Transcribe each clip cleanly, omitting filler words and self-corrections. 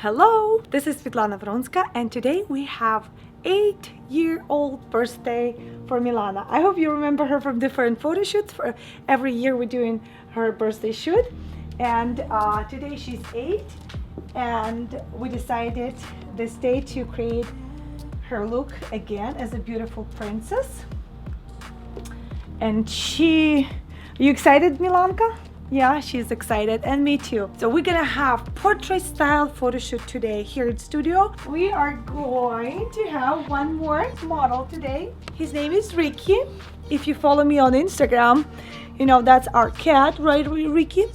Hello, this is Svitlana Vronska, and today we have 8-year-old birthday for Milana. I hope you remember her from different photo shoots. For every year we're doing her birthday shoot, and today she's 8, and we decided this day to create her look again as a beautiful princess. And are you excited, Milanka? Yeah, she's excited, and me too. So we're gonna have portrait style photo shoot today here in studio. We are going to have one more model today. His name is Ricky. If you follow me on Instagram, you know that's our cat, right, Ricky?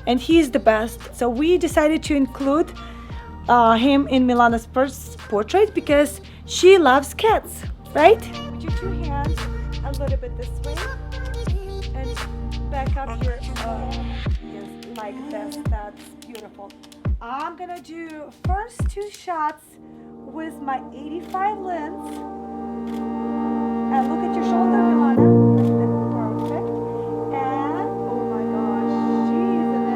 And he's the best. So we decided to include him in Milana's first portrait because she loves cats, right? Put your 2 hands a little bit this way and back up your yes, like this. That's beautiful. I'm gonna do first 2 shots with my 85 lens, and look at your shoulder, Milana. Perfect. And oh my gosh, she's an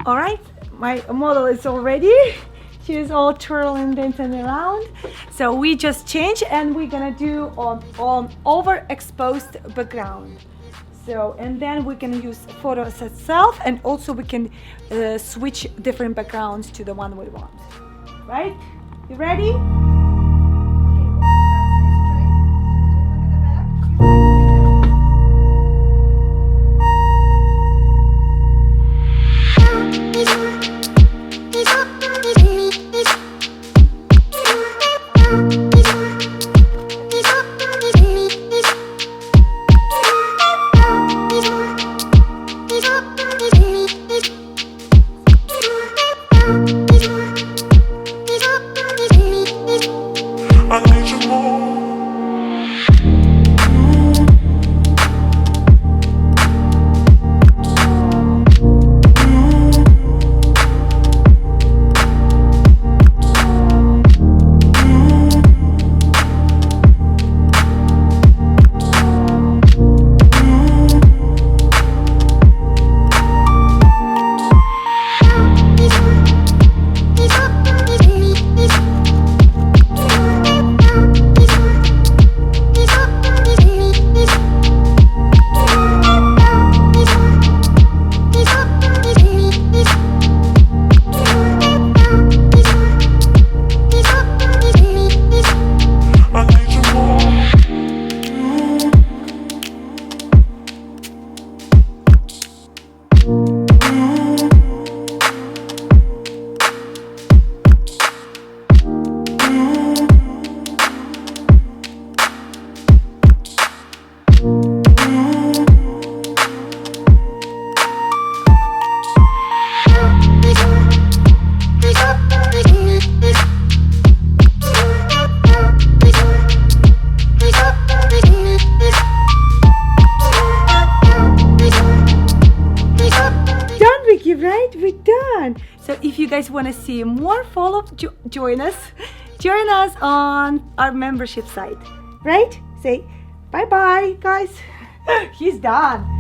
Alright, my model is all ready. She's all twirling, dancing around. So we just changed, and we're gonna do on overexposed background. So, and then we can use photos itself, and also we can switch different backgrounds to the one we want. Right? You ready? Right, we're done. So if you guys want to see more follow-up, join us on our membership site, right? Say bye-bye, guys. He's done.